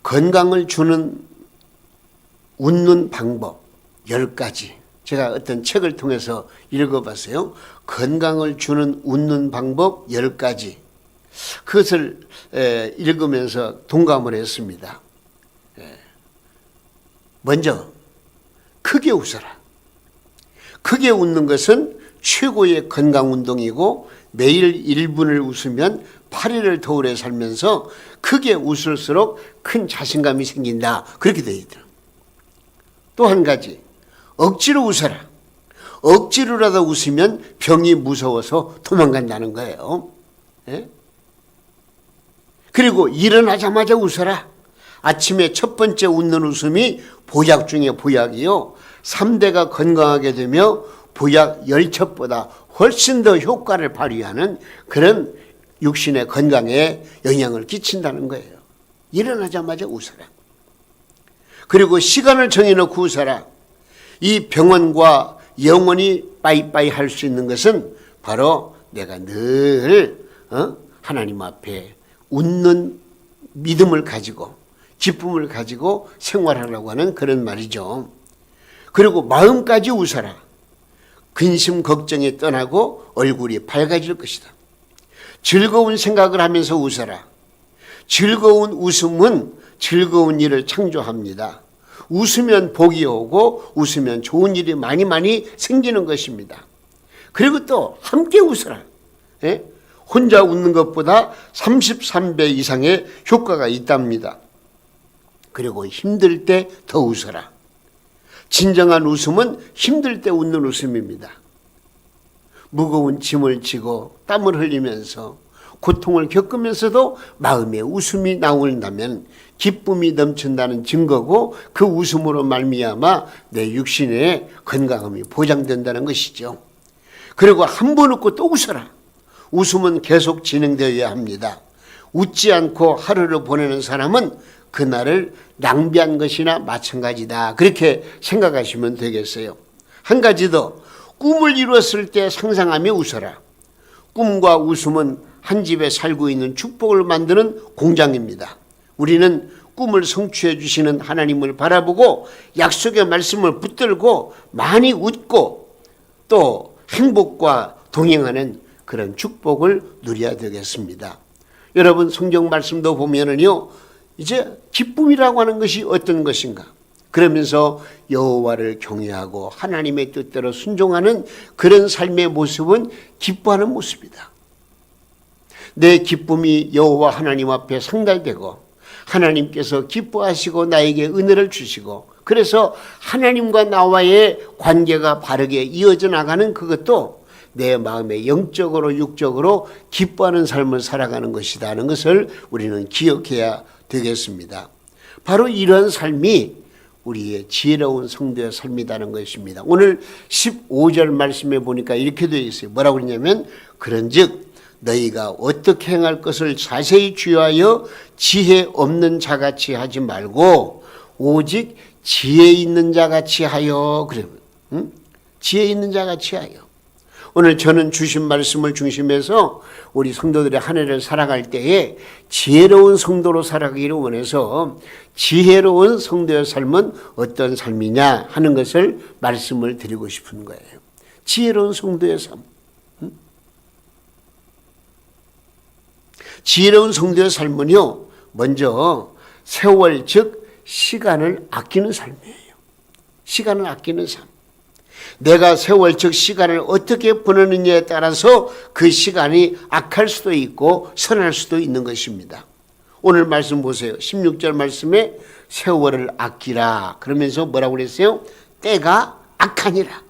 건강을 주는 웃는 방법 10가지. 제가 어떤 책을 통해서 읽어봤어요. 건강을 주는 웃는 방법 10가지. 그것을 읽으면서 동감을 했습니다. 먼저 크게 웃어라. 크게 웃는 것은 최고의 건강운동이고 매일 1분을 웃으면 8일을 더 오래 살면서 크게 웃을수록 큰 자신감이 생긴다. 그렇게 되어 있더라고요. 또 한 가지, 억지로 웃어라. 억지로라도 웃으면 병이 무서워서 도망간다는 거예요. 예? 그리고 일어나자마자 웃어라. 아침에 첫 번째 웃는 웃음이 보약 중에 보약이요. 3대가 건강하게 되며 보약 10첩보다 훨씬 더 효과를 발휘하는 그런 육신의 건강에 영향을 끼친다는 거예요. 일어나자마자 웃어라. 그리고 시간을 정해놓고 웃어라. 이 병원과 영원히 빠이빠이 할 수 있는 것은 바로 내가 늘 하나님 앞에 웃는 믿음을 가지고 기쁨을 가지고 생활하려고 하는 그런 말이죠. 그리고 마음까지 웃어라. 근심 걱정이 떠나고 얼굴이 밝아질 것이다. 즐거운 생각을 하면서 웃어라. 즐거운 웃음은 즐거운 일을 창조합니다. 웃으면 복이 오고 웃으면 좋은 일이 많이 생기는 것입니다. 그리고 또 함께 웃어라. 예? 혼자 웃는 것보다 33배 이상의 효과가 있답니다. 그리고 힘들 때 더 웃어라. 진정한 웃음은 힘들 때 웃는 웃음입니다. 무거운 짐을 지고 땀을 흘리면서 고통을 겪으면서도 마음에 웃음이 나온다면 기쁨이 넘친다는 증거고 그 웃음으로 말미암아 내 육신의 건강함이 보장된다는 것이죠. 그리고 한 번 웃고 또 웃어라. 웃음은 계속 진행되어야 합니다. 웃지 않고 하루를 보내는 사람은 그날을 낭비한 것이나 마찬가지다. 그렇게 생각하시면 되겠어요. 한 가지 더, 꿈을 이루었을 때 상상하며 웃어라. 꿈과 웃음은 한 집에 살고 있는 축복을 만드는 공장입니다. 우리는 꿈을 성취해 주시는 하나님을 바라보고 약속의 말씀을 붙들고 많이 웃고 또 행복과 동행하는 그런 축복을 누려야 되겠습니다. 여러분 성경 말씀도 보면은요, 이제 기쁨이라고 하는 것이 어떤 것인가? 그러면서 여호와를 경외하고 하나님의 뜻대로 순종하는 그런 삶의 모습은 기뻐하는 모습이다. 내 기쁨이 여호와 하나님 앞에 상달되고 하나님께서 기뻐하시고 나에게 은혜를 주시고 그래서 하나님과 나와의 관계가 바르게 이어져 나가는 그것도 내 마음에 영적으로 육적으로 기뻐하는 삶을 살아가는 것이다 하는 것을 우리는 기억해야 되겠습니다. 바로 이런 삶이 우리의 지혜로운 성도의 삶이라는 것입니다. 오늘 15절 말씀에 보니까 이렇게 되어 있어요. 뭐라고 그러냐면 그런즉 너희가 어떻게 행할 것을 자세히 주의하여 지혜 없는 자같이 하지 말고 오직 지혜 있는 자같이 하여. 그래, 지혜 있는 자같이 하여. 오늘 저는 주신 말씀을 중심해서 우리 성도들의 한 해를 살아갈 때에 지혜로운 성도로 살아가기를 원해서 지혜로운 성도의 삶은 어떤 삶이냐 하는 것을 말씀을 드리고 싶은 거예요. 지혜로운 성도의 삶. 지혜로운 성도의 삶은요, 먼저 세월 즉 시간을 아끼는 삶이에요. 시간을 아끼는 삶. 내가 세월 즉 시간을 어떻게 보내느냐에 따라서 그 시간이 악할 수도 있고 선할 수도 있는 것입니다. 오늘 말씀 보세요. 16절 말씀에 세월을 아끼라 그러면서 뭐라고 그랬어요? 때가 악하니라.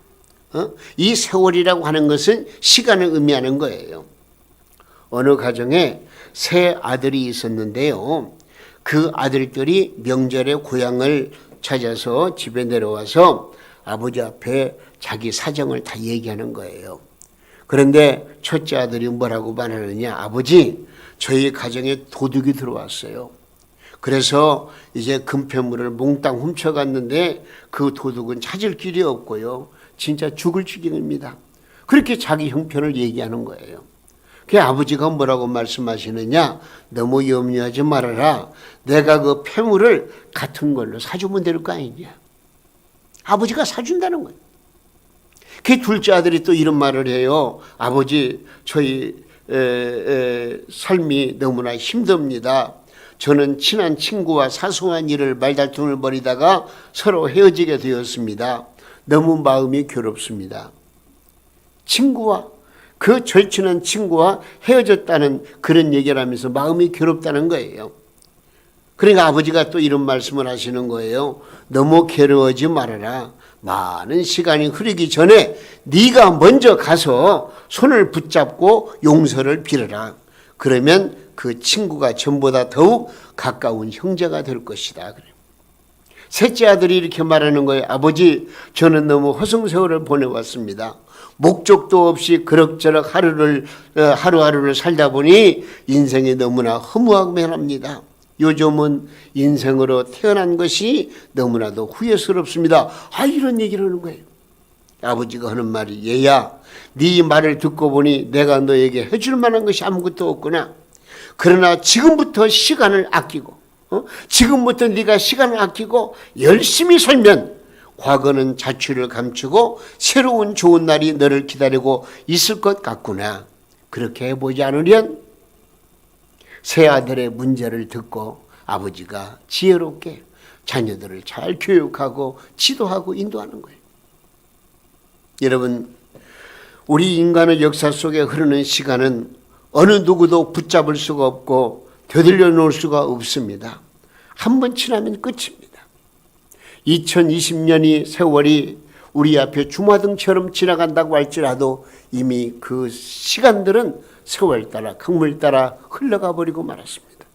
이 세월이라고 하는 것은 시간을 의미하는 거예요. 어느 가정에 세 아들이 있었는데요. 그 아들들이 명절에 고향을 찾아서 집에 내려와서 아버지 앞에 자기 사정을 다 얘기하는 거예요. 그런데 첫째 아들이 뭐라고 말하느냐? 아버지, 저희 가정에 도둑이 들어왔어요. 그래서 이제 금폐물을 몽땅 훔쳐갔는데 그 도둑은 찾을 길이 없고요. 진짜 죽을 지경입니다. 그렇게 자기 형편을 얘기하는 거예요. 그 아버지가 뭐라고 말씀하시느냐? 너무 염려하지 말아라. 내가 그 폐물을 같은 걸로 사주면 될 거 아니냐. 아버지가 사준다는 거예요. 그 둘째 아들이 또 이런 말을 해요. 아버지, 저희 삶이 너무나 힘듭니다. 저는 친한 친구와 사소한 일을 말다툼을 벌이다가 서로 헤어지게 되었습니다. 너무 마음이 괴롭습니다. 친구와 그 절친한 친구와 헤어졌다는 그런 얘기를 하면서 마음이 괴롭다는 거예요. 그러니까 아버지가 또 이런 말씀을 하시는 거예요. 너무 괴로워하지 말아라. 많은 시간이 흐르기 전에 네가 먼저 가서 손을 붙잡고 용서를 빌어라. 그러면 그 친구가 전보다 더욱 가까운 형제가 될 것이다. 셋째 아들이 이렇게 말하는 거예요. 아버지, 저는 너무 허송세월을 보내왔습니다. 목적도 없이 그럭저럭 하루하루를 살다 보니 인생이 너무나 허무하고만합니다. 요즘은 인생으로 태어난 것이 너무나도 후회스럽습니다. 이런 얘기를 하는 거예요. 아버지가 하는 말이, 얘야, 네 말을 듣고 보니 내가 너에게 해줄 만한 것이 아무것도 없구나. 그러나 지금부터 시간을 아끼고 지금부터 네가 시간을 아끼고 열심히 살면 과거는 자취를 감추고 새로운 좋은 날이 너를 기다리고 있을 것 같구나. 그렇게 해보지 않으련? 새 아들의 문제를 듣고 아버지가 지혜롭게 자녀들을 잘 교육하고 지도하고 인도하는 거예요. 여러분, 우리 인간의 역사 속에 흐르는 시간은 어느 누구도 붙잡을 수가 없고 되돌려 놓을 수가 없습니다. 한번 지나면 끝입니다. 2020년이 세월이 우리 앞에 주마등처럼 지나간다고 할지라도 이미 그 시간들은 세월 따라 강물 따라 흘러가 버리고 말았습니다.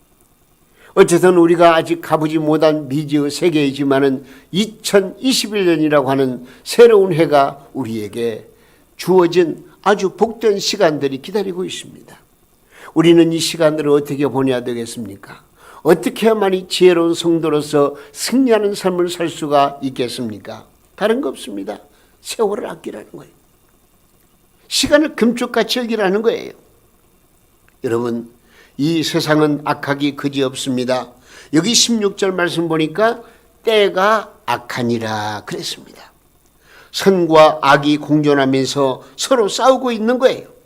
어쨌든 우리가 아직 가보지 못한 미지의 세계이지만은 2021년이라고 하는 새로운 해가 우리에게 주어진 아주 복된 시간들이 기다리고 있습니다. 우리는 이 시간들을 어떻게 보내야 되겠습니까? 어떻게 해야만이 지혜로운 성도로서 승리하는 삶을 살 수가 있겠습니까? 다른 거 없습니다. 세월을 아끼라는 거예요. 시간을 금쪽같이 여기라는 거예요. 여러분, 이 세상은 악하기 그지없습니다. 여기 16절 말씀 보니까 때가 악하니라 그랬습니다. 선과 악이 공존하면서 서로 싸우고 있는 거예요.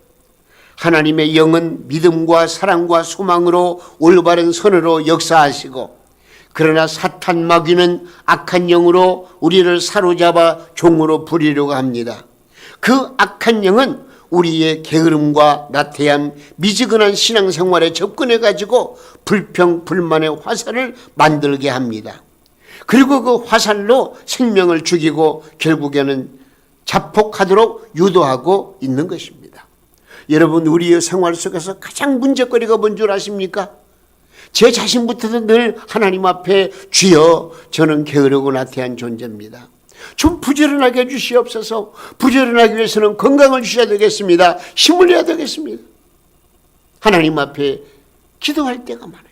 하나님의 영은 믿음과 사랑과 소망으로 올바른 선으로 역사하시고, 그러나 사탄 마귀는 악한 영으로 우리를 사로잡아 종으로 부리려고 합니다. 그 악한 영은 우리의 게으름과 나태함, 미지근한 신앙생활에 접근해가지고 불평, 불만의 화살을 만들게 합니다. 그리고 그 화살로 생명을 죽이고 결국에는 자폭하도록 유도하고 있는 것입니다. 여러분, 우리의 생활 속에서 가장 문제거리가 뭔 줄 아십니까? 제 자신부터도 늘 하나님 앞에 주여, 저는 게으르고 나태한 존재입니다. 좀 부지런하게 해주시옵소서. 부지런하기 위해서는 건강을 주셔야 되겠습니다. 힘을 내야 되겠습니다. 하나님 앞에 기도할 때가 많아요.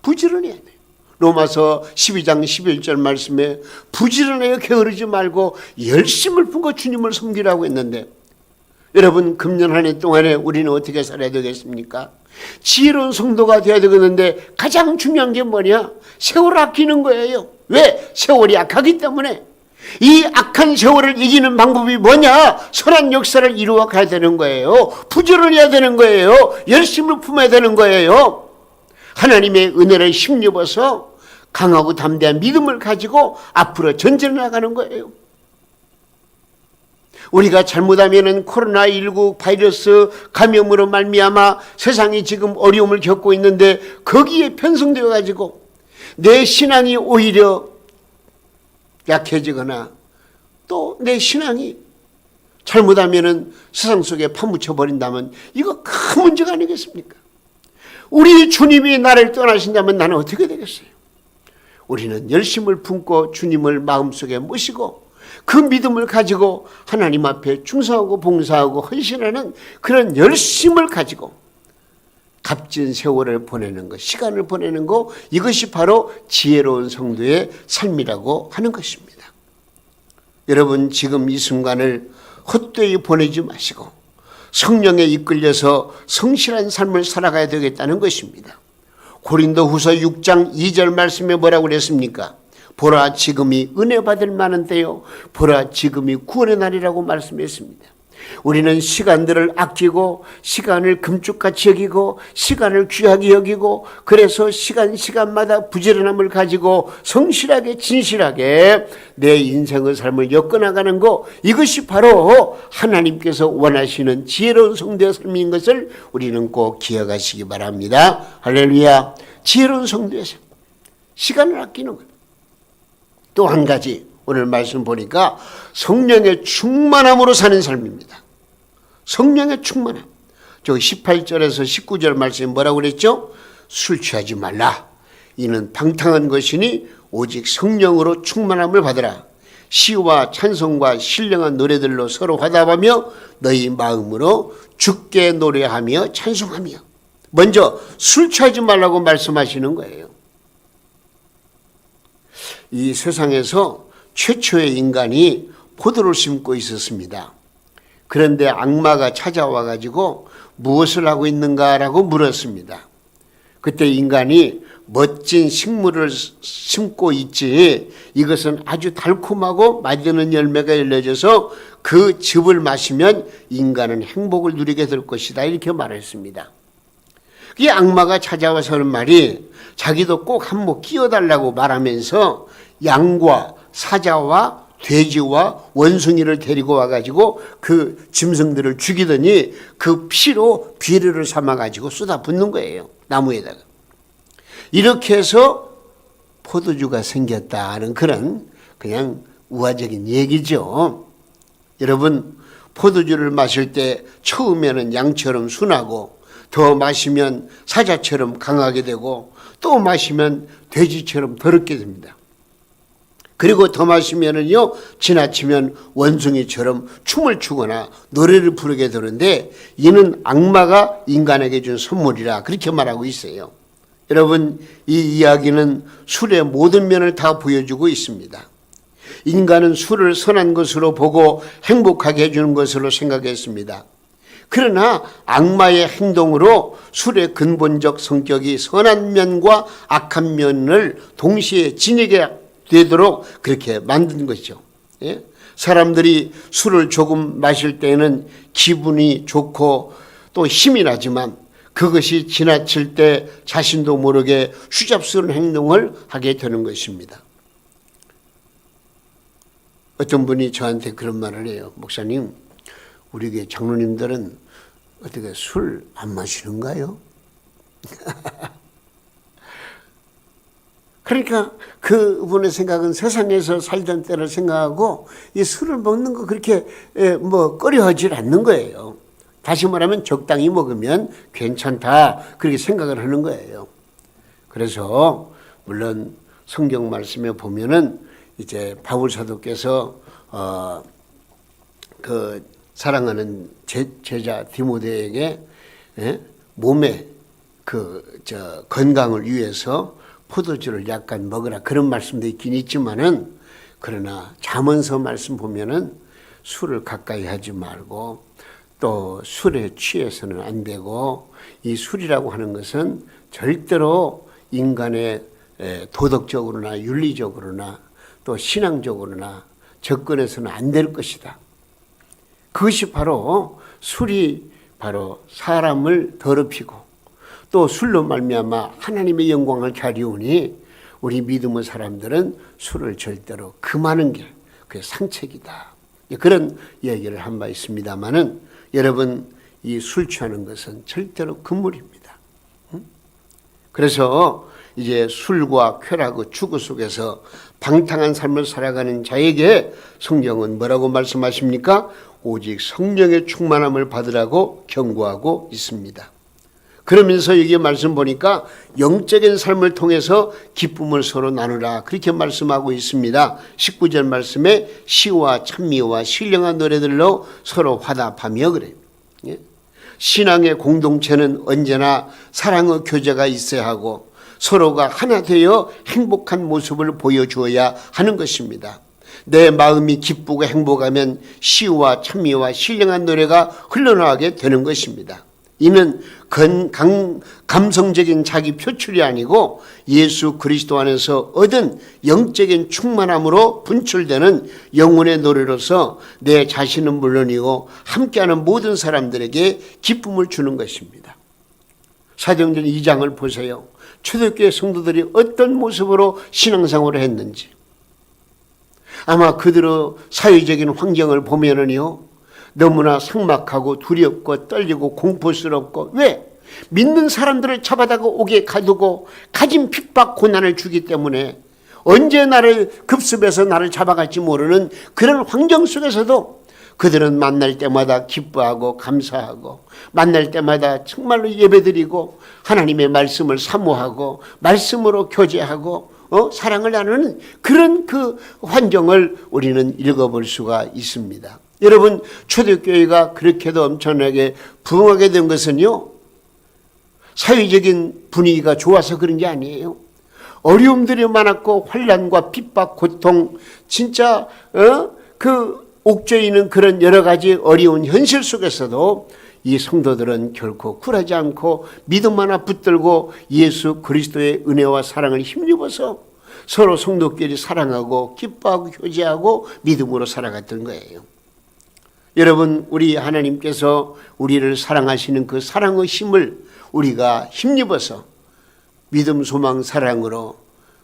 부지런해야 돼요. 로마서 12장 11절 말씀에 부지런하여 게으르지 말고 열심을 품고 주님을 섬기라고 했는데, 여러분, 금년 한 해 동안에 우리는 어떻게 살아야 되겠습니까? 지혜로운 성도가 되어야 되겠는데 가장 중요한 게 뭐냐? 세월을 아끼는 거예요. 왜? 세월이 악하기 때문에. 이 악한 세월을 이기는 방법이 뭐냐? 선한 역사를 이루어 가야 되는 거예요. 부지런해야 되는 거예요. 열심을 품어야 되는 거예요. 하나님의 은혜를 힘입어서 강하고 담대한 믿음을 가지고 앞으로 전진해 나가는 거예요. 우리가 잘못하면 코로나19 바이러스 감염으로 말미암아 세상이 지금 어려움을 겪고 있는데, 거기에 편성되어 가지고 내 신앙이 오히려 약해지거나 또 내 신앙이 잘못하면 세상 속에 파묻혀 버린다면 이거 큰 문제가 아니겠습니까? 우리 주님이 나를 떠나신다면 나는 어떻게 되겠어요? 우리는 열심을 품고 주님을 마음속에 모시고 그 믿음을 가지고 하나님 앞에 충성하고 봉사하고 헌신하는 그런 열심을 가지고 값진 세월을 보내는 것, 시간을 보내는 것, 이것이 바로 지혜로운 성도의 삶이라고 하는 것입니다. 여러분, 지금 이 순간을 헛되이 보내지 마시고 성령에 이끌려서 성실한 삶을 살아가야 되겠다는 것입니다. 고린도후서 6장 2절 말씀에 뭐라고 그랬습니까? 보라 지금이 은혜 받을 만한 때요, 보라 지금이 구원의 날이라고 말씀했습니다. 우리는 시간들을 아끼고 시간을 금쪽같이 여기고 시간을 귀하게 여기고, 그래서 시간마다 부지런함을 가지고 성실하게 진실하게 내 인생의 삶을 엮어나가는 것, 이것이 바로 하나님께서 원하시는 지혜로운 성도의 삶인 것을 우리는 꼭 기억하시기 바랍니다. 할렐루야. 지혜로운 성도의 삶, 시간을 아끼는 것. 또 한 가지, 오늘 말씀 보니까 성령의 충만함으로 사는 삶입니다. 성령의 충만함. 저 18절에서 19절 말씀에 뭐라고 그랬죠? 술 취하지 말라. 이는 방탕한 것이니 오직 성령으로 충만함을 받으라. 시와 찬송과 신령한 노래들로 서로 화답하며 너희 마음으로 주께 노래하며 찬송하며. 먼저 술 취하지 말라고 말씀하시는 거예요. 이 세상에서 최초의 인간이 포도를 심고 있었습니다. 그런데 악마가 찾아와 가지고 무엇을 하고 있는가라고 물었습니다. 그때 인간이 멋진 식물을 심고 있지, 이것은 아주 달콤하고 맛있는 열매가 열려져서 그 즙을 마시면 인간은 행복을 누리게 될 것이다, 이렇게 말했습니다. 이 악마가 찾아와서 하는 말이 자기도 꼭 한몫 끼워달라고 말하면서 양과 사자와 돼지와 원숭이를 데리고 와가지고 그 짐승들을 죽이더니 그 피로 비료를 삼아가지고 쏟아붓는 거예요, 나무에다가. 이렇게 해서 포도주가 생겼다는 그런 그냥 우화적인 얘기죠. 여러분, 포도주를 마실 때 처음에는 양처럼 순하고, 더 마시면 사자처럼 강하게 되고, 또 마시면 돼지처럼 더럽게 됩니다. 그리고 더 마시면은요, 지나치면 원숭이처럼 춤을 추거나 노래를 부르게 되는데, 이는 악마가 인간에게 준 선물이라 그렇게 말하고 있어요. 여러분, 이 이야기는 술의 모든 면을 다 보여주고 있습니다. 인간은 술을 선한 것으로 보고 행복하게 해주는 것으로 생각했습니다. 그러나 악마의 행동으로 술의 근본적 성격이 선한 면과 악한 면을 동시에 지니게 되도록 그렇게 만든 것이죠. 예? 사람들이 술을 조금 마실 때는 기분이 좋고 또 힘이 나지만, 그것이 지나칠 때 자신도 모르게 휘잡스러운 행동을 하게 되는 것입니다. 어떤 분이 저한테 그런 말을 해요. 목사님, 우리 교회 장로님들은 어떻게 술 안 마시는가요? 그러니까 그분의 생각은 세상에서 살던 때를 생각하고 이 술을 먹는 거 그렇게 꺼려하지 않는 거예요. 다시 말하면 적당히 먹으면 괜찮다, 그렇게 생각을 하는 거예요. 그래서 물론 성경 말씀에 보면은 이제 바울 사도께서 그 사랑하는 제자 디모데에게 몸의 건강을 위해서 포도주를 약간 먹으라, 그런 말씀도 있긴 있지만은, 그러나 잠언서 말씀 보면은 술을 가까이 하지 말고 또 술에 취해서는 안 되고, 이 술이라고 하는 것은 절대로 인간의 도덕적으로나 윤리적으로나 또 신앙적으로나 접근해서는 안 될 것이다. 그것이 바로 술이 바로 사람을 더럽히고 또 술로 말미암아 하나님의 영광을 가리우니, 우리 믿음의 사람들은 술을 절대로 금하는 게 그게 상책이다, 그런 얘기를 한 바 있습니다마는, 여러분, 이 술 취하는 것은 절대로 금물입니다. 그래서 이제 술과 쾌락의 추구 속에서 방탕한 삶을 살아가는 자에게 성경은 뭐라고 말씀하십니까? 오직 성령의 충만함을 받으라고 경고하고 있습니다. 그러면서 여기 말씀 보니까 영적인 삶을 통해서 기쁨을 서로 나누라, 그렇게 말씀하고 있습니다. 19절 말씀에 시와 찬미와 신령한 노래들로 서로 화답하며 그래요. 신앙의 공동체는 언제나 사랑의 교제가 있어야 하고 서로가 하나 되어 행복한 모습을 보여주어야 하는 것입니다. 내 마음이 기쁘고 행복하면 시와 찬미와 신령한 노래가 흘러나가게 되는 것입니다. 이는 감성적인 자기 표출이 아니고 예수 그리스도 안에서 얻은 영적인 충만함으로 분출되는 영혼의 노래로서 내 자신은 물론이고 함께하는 모든 사람들에게 기쁨을 주는 것입니다. 사도행전 2장을 보세요. 초대교회 성도들이 어떤 모습으로 신앙생활을 했는지. 아마 그들의 사회적인 환경을 보면은요, 너무나 삭막하고 두렵고 떨리고 공포스럽고, 왜? 믿는 사람들을 잡아다가 옥에 가두고 가진 핍박 고난을 주기 때문에 언제 나를 급습해서 나를 잡아갈지 모르는 그런 환경 속에서도 그들은 만날 때마다 기뻐하고 감사하고 만날 때마다 정말로 예배드리고 하나님의 말씀을 사모하고 말씀으로 교제하고 사랑을 나누는 그런 그 환경을 우리는 읽어볼 수가 있습니다. 여러분, 초대교회가 그렇게도 엄청나게 부흥하게 된 것은요, 사회적인 분위기가 좋아서 그런 게 아니에요. 어려움들이 많았고 환난과 핍박, 고통, 진짜 그 옥죄에 있는 그런 여러 가지 어려운 현실 속에서도 이 성도들은 결코 굴하지 않고 믿음 하나 붙들고 예수 그리스도의 은혜와 사랑을 힘입어서 서로 성도끼리 사랑하고 기뻐하고 교제하고 믿음으로 살아갔던 거예요. 여러분, 우리 하나님께서 우리를 사랑하시는 그 사랑의 힘을 우리가 힘입어서 믿음, 소망, 사랑으로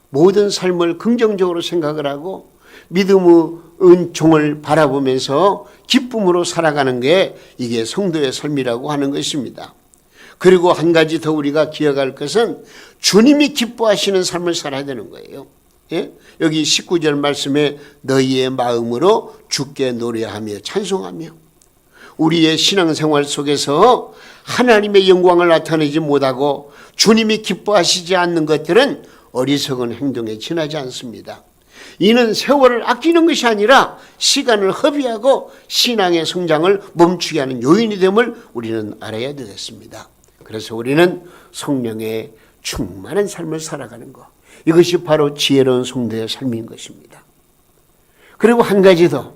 모든 삶을 긍정적으로 생각을 하고 믿음의 은총을 바라보면서 기쁨으로 살아가는 게 이게 성도의 삶이라고 하는 것입니다. 그리고 한 가지 더 우리가 기억할 것은 주님이 기뻐하시는 삶을 살아야 되는 거예요. 예? 여기 19절 말씀에 너희의 마음으로 주께 노래하며 찬송하며, 우리의 신앙생활 속에서 하나님의 영광을 나타내지 못하고 주님이 기뻐하시지 않는 것들은 어리석은 행동에 지나지 않습니다. 이는 세월을 아끼는 것이 아니라 시간을 허비하고 신앙의 성장을 멈추게 하는 요인이 됨을 우리는 알아야 되겠습니다. 그래서 우리는 성령의 충만한 삶을 살아가는 것, 이것이 바로 지혜로운 성도의 삶인 것입니다. 그리고 한 가지 더,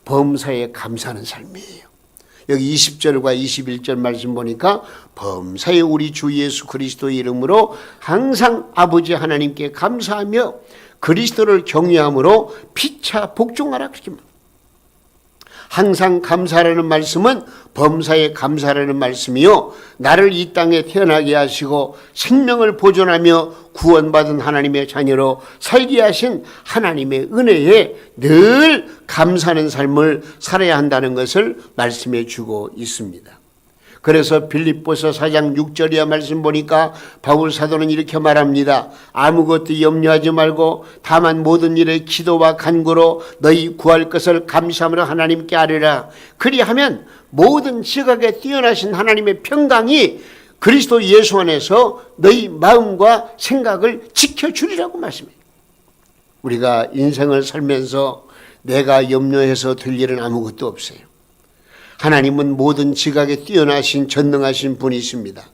범사에 감사하는 삶이에요. 여기 20절과 21절 말씀 보니까 범사에 우리 주 예수 그리스도의 이름으로 항상 아버지 하나님께 감사하며 그리스도를 경외함으로 피차 복종하라. 그렇게 말합니다. 항상 감사라는 말씀은 범사에 감사라는 말씀이요, 나를 이 땅에 태어나게 하시고 생명을 보존하며 구원받은 하나님의 자녀로 살게 하신 하나님의 은혜에 늘 감사하는 삶을 살아야 한다는 것을 말씀해 주고 있습니다. 그래서 빌립보서 4장 6절이야 말씀 보니까 바울 사도는 이렇게 말합니다. 아무것도 염려하지 말고 다만 모든 일에 기도와 간구로 너희 구할 것을 감사함으로 하나님께 아뢰라. 그리하면 모든 지각에 뛰어나신 하나님의 평강이 그리스도 예수 안에서 너희 마음과 생각을 지켜주리라고 말씀해요. 우리가 인생을 살면서 내가 염려해서 될 일은 아무것도 없어요. 하나님은 모든 지각에 뛰어나신 전능하신 분이십니다.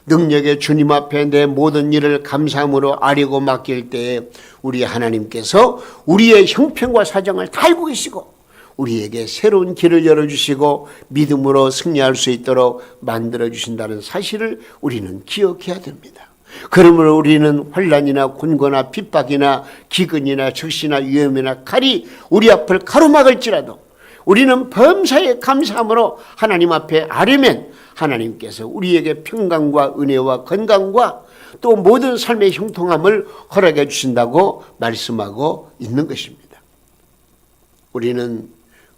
능력의 주님 앞에 내 모든 일을 감사함으로 아뢰고 맡길 때에 우리 하나님께서 우리의 형편과 사정을 다 알고 계시고 우리에게 새로운 길을 열어주시고 믿음으로 승리할 수 있도록 만들어주신다는 사실을 우리는 기억해야 됩니다. 그러므로 우리는 환난이나 곤고나 핍박이나 기근이나 적시나 위험이나 칼이 우리 앞을 가로막을지라도 우리는 범사에 감사함으로 하나님 앞에 아뢰면 하나님께서 우리에게 평강과 은혜와 건강과 또 모든 삶의 형통함을 허락해 주신다고 말씀하고 있는 것입니다. 우리는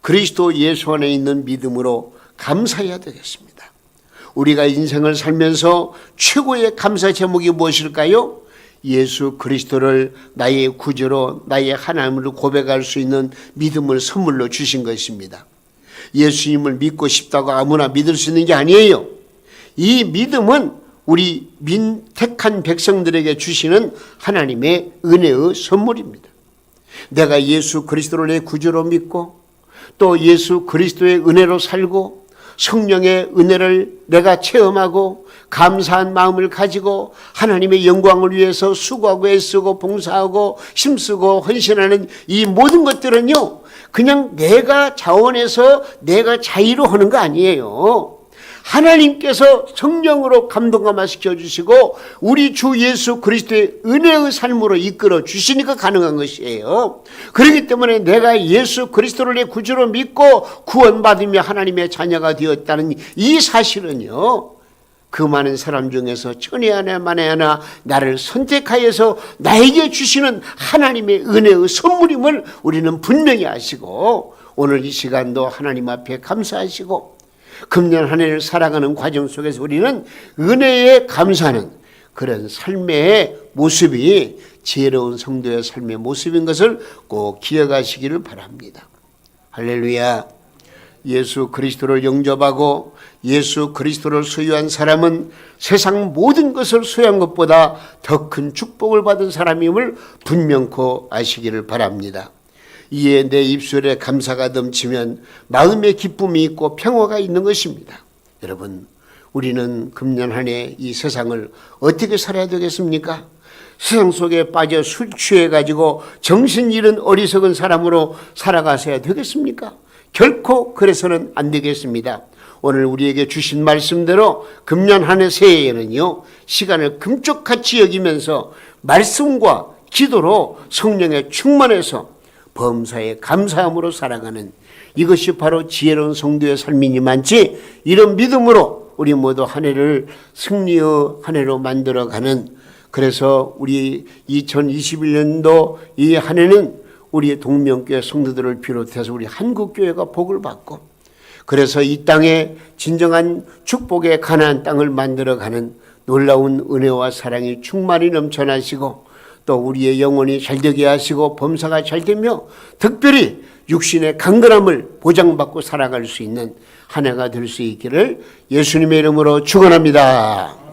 그리스도 예수 안에 있는 믿음으로 감사해야 되겠습니다. 우리가 인생을 살면서 최고의 감사 제목이 무엇일까요? 예수 그리스도를 나의 구주로 나의 하나님으로 고백할 수 있는 믿음을 선물로 주신 것입니다. 예수님을 믿고 싶다고 아무나 믿을 수 있는 게 아니에요. 이 믿음은 우리 택한 백성들에게 주시는 하나님의 은혜의 선물입니다. 내가 예수 그리스도를 내 구주로 믿고 또 예수 그리스도의 은혜로 살고 성령의 은혜를 내가 체험하고 감사한 마음을 가지고 하나님의 영광을 위해서 수고하고 애쓰고 봉사하고 힘쓰고 헌신하는 이 모든 것들은요, 그냥 내가 자원해서 내가 자의로 하는 거 아니에요. 하나님께서 성령으로 감동감화 시켜주시고 우리 주 예수 그리스도의 은혜의 삶으로 이끌어 주시니까 가능한 것이에요. 그렇기 때문에 내가 예수 그리스도를 내 구주로 믿고 구원받으며 하나님의 자녀가 되었다는 이 사실은요, 그 많은 사람 중에서 천에 하나 만에 하나 나를 선택하여서 나에게 주시는 하나님의 은혜의 선물임을 우리는 분명히 아시고, 오늘 이 시간도 하나님 앞에 감사하시고 금년 한 해를 살아가는 과정 속에서 우리는 은혜에 감사하는 그런 삶의 모습이 지혜로운 성도의 삶의 모습인 것을 꼭 기억하시기를 바랍니다. 할렐루야. 예수 그리스도를 영접하고 예수 그리스도를 소유한 사람은 세상 모든 것을 소유한 것보다 더 큰 축복을 받은 사람임을 분명코 아시기를 바랍니다. 이에 내 입술에 감사가 넘치면 마음에 기쁨이 있고 평화가 있는 것입니다. 여러분, 우리는 금년 한 해 이 세상을 어떻게 살아야 되겠습니까? 세상 속에 빠져 술 취해가지고 정신 잃은 어리석은 사람으로 살아가셔야 되겠습니까? 결코 그래서는 안 되겠습니다. 오늘 우리에게 주신 말씀대로 금년 한 해 새해에는요, 시간을 금쪽같이 여기면서 말씀과 기도로 성령에 충만해서 범사에 감사함으로 살아가는, 이것이 바로 지혜로운 성도의 삶이니만치 이런 믿음으로 우리 모두 한 해를 승리의 한 해로 만들어가는, 그래서 우리 2021년도 이 한 해는 우리 동명교회 성도들을 비롯해서 우리 한국교회가 복을 받고, 그래서 이 땅에 진정한 축복의 가나안 땅을 만들어가는 놀라운 은혜와 사랑이 충만히 넘쳐나시고, 또 우리의 영혼이 잘되게 하시고 범사가 잘되며 특별히 육신의 강건함을 보장받고 살아갈 수 있는 한 해가 될 수 있기를 예수님의 이름으로 축원합니다.